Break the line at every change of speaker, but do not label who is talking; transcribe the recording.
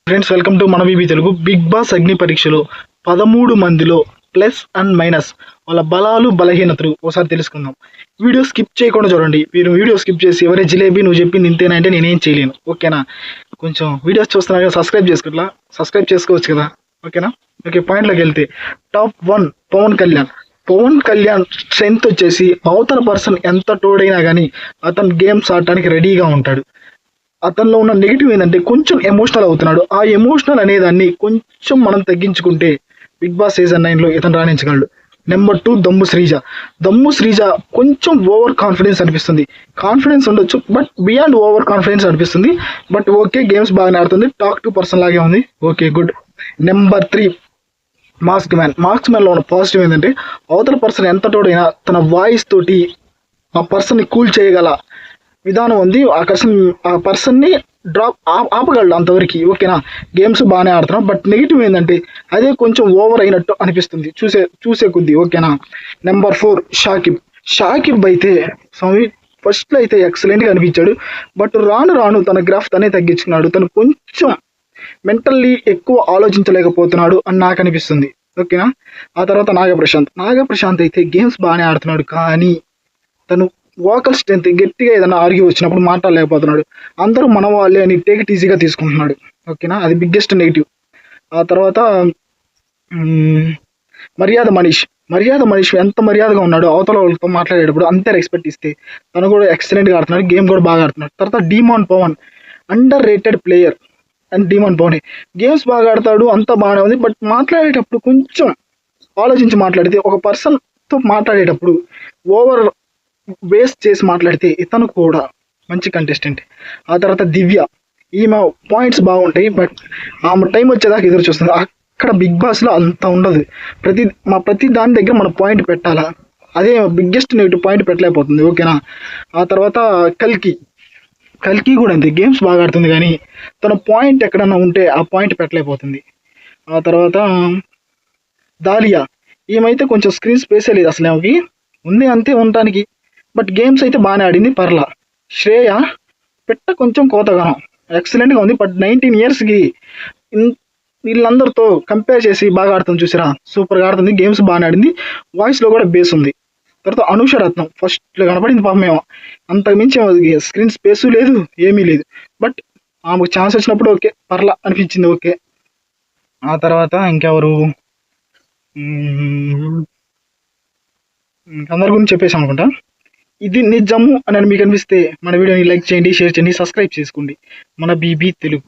Friends, welcome to మన BB Telugu. Big boss అగ్ని పరీక్షలో 13 మందిలో ప్లస్ అండ్ మైనస్ వాళ్ళ బలాలు బలహీనతలు ఒకసారి తెలుసుకుందాం. వీడియో స్కిప్ చేయకుండా చూడండి. మీరు వీడియో స్కిప్ చేసి ఎవరే జిలేబీ నువ్వు చెప్పింది ఇంతేనా అంటే నేనేం చేయలేను. ఓకేనా? కొంచెం వీడియోస్ చూస్తున్నా కదా, సబ్స్క్రైబ్ చేసుకోవచ్చు కదా. ఓకేనా? ఓకే, పాయింట్లోకి వెళ్తే టాప్ 1 పవన్ కళ్యాణ్ స్ట్రెంగ్త్ వచ్చేసి అవతల పర్సన్ ఎంత తోడైనా కానీ అతను గేమ్స్ ఆడటానికి రెడీగా ఉంటాడు. అతనిలో ఉన్న నెగిటివ్ ఏంటంటే కొంచెం ఎమోషనల్ అవుతున్నాడు. ఆ ఎమోషనల్ అనేదాన్ని కొంచెం మనం తగ్గించుకుంటే బిగ్ బాస్ సీజన్ 9లో ఇతను రాణించగలడు. నెంబర్ 2 దమ్ము శ్రీజ కొంచెం ఓవర్ కాన్ఫిడెన్స్ అనిపిస్తుంది. కాన్ఫిడెన్స్ ఉండొచ్చు, బట్ బియాండ్ ఓవర్ కాన్ఫిడెన్స్ అనిపిస్తుంది. బట్ ఓకే, గేమ్స్ బాగానే ఆడుతుంది. టాక్ 2 పర్సన్ లాగే ఉంది. Okay, good. నెంబర్ 3 మాస్క్ మ్యాన్లో ఉన్న పాజిటివ్ ఏంటంటే అవతల పర్సన్ ఎంత తోడైనా తన వాయిస్ తోటి ఆ పర్సన్ని కూల్ చేయగల విధానం ఉంది. ఆ పర్సన్ని డ్రాప్ ఆపగలడు అంతవరకు. ఓకేనా? గేమ్స్ బాగానే ఆడుతున్నాం. బట్ నెగిటివ్ ఏంటంటే అదే కొంచెం ఓవర్ అయినట్టు అనిపిస్తుంది చూసే కొద్దీ. ఓకేనా? నెంబర్ 4 షాకిబ్ అయితే స్వామి ఫస్ట్లో అయితే ఎక్సలెంట్గా అనిపించాడు. బట్ రాను తన గ్రాఫ్ తనే తగ్గించుకున్నాడు. తను కొంచెం మెంటల్లీ ఎక్కువ ఆలోచించలేకపోతున్నాడు అని నాకు అనిపిస్తుంది. ఓకేనా? ఆ తర్వాత నాగప్రశాంత్ అయితే గేమ్స్ బాగానే ఆడుతున్నాడు, కానీ తను వోకల్ స్ట్రెంత్ గట్టిగా ఏదైనా ఆర్గ్యూ వచ్చినప్పుడు మాట్లాడలేకపోతున్నాడు. అందరూ మన వాళ్ళే అని టేక్ ఇట్ ఈజీగా తీసుకుంటున్నాడు. ఓకేనా? అది బిగ్గెస్ట్ నెగిటివ్. ఆ తర్వాత మర్యాద మనీష్ ఎంత మర్యాదగా ఉన్నాడు, అవతల వాళ్ళతో మాట్లాడేటప్పుడు అంతే రెస్పెక్ట్ ఇస్తే తను కూడా ఎక్సలెంట్గా ఆడుతున్నాడు, గేమ్ కూడా బాగా ఆడుతున్నాడు. తర్వాత demon Pavan underrated player. And demon Pavan games బాగా ఆడతాడు, అంతా బాగానే ఉంది. బట్ మాట్లాడేటప్పుడు కొంచెం ఆలోచించి మాట్లాడితే, ఒక పర్సన్తో మాట్లాడేటప్పుడు ఓవర్ వేస్ట్ చేసి మాట్లాడితే ఇతను కూడా మంచి కంటెస్టెంట్. ఆ తర్వాత దివ్య, ఈమె పాయింట్స్ బాగుంటాయి, బట్ ఆమె టైం వచ్చేదాకా ఎదురు చూస్తుంది. అక్కడ బిగ్ బాస్లో అంత ఉండదు. ప్రతి దాని దగ్గర మనం పాయింట్ పెట్టాలా, అదే బిగ్గెస్ట్ నెగిటివ్, పాయింట్ పెట్టలేకపోతుంది. ఓకేనా? ఆ తర్వాత కల్కి కూడా అంతే, గేమ్స్ బాగా ఆడుతుంది, కానీ తన పాయింట్ ఎక్కడన్నా ఉంటే ఆ పాయింట్ పెట్టలేకపోతుంది. ఆ తర్వాత దాలియా, ఏమైతే కొంచెం స్క్రీన్ స్పేసే లేదు అసలు, ఆమెకి ఉంది అంతే ఉండటానికి. బట్ గేమ్స్ అయితే బాగానే ఆడింది, పర్లా. శ్రేయ కొంచెం కోతగానం, ఎక్సలెంట్గా ఉంది. బట్ 19 ఇయర్స్కి వీళ్ళందరితో కంపేర్ చేసి బాగా ఆడుతుంది చూసారా, సూపర్గా ఆడుతుంది. గేమ్స్ బాగానే ఆడింది, వాయిస్లో కూడా బేస్ ఉంది. తర్వాత అనూషరత్నం ఫస్ట్లో కనపడింది పాపమేమో, అంతకు మించి స్క్రీన్ స్పేసు లేదు, ఏమీ లేదు. బట్ ఆమెకు ఛాన్స్ వచ్చినప్పుడు ఓకే, పర్లా అనిపించింది. ఓకే. ఆ తర్వాత ఇంకెవరు, అందరి గురించి చెప్పేసాం అనుకుంటా. ఇది నిజము అని మీకు అనిపిస్తే మన వీడియోని లైక్ చేయండి, షేర్ చేయండి, సబ్స్క్రైబ్ చేసుకోండి. మన బీబీ తెలుగు.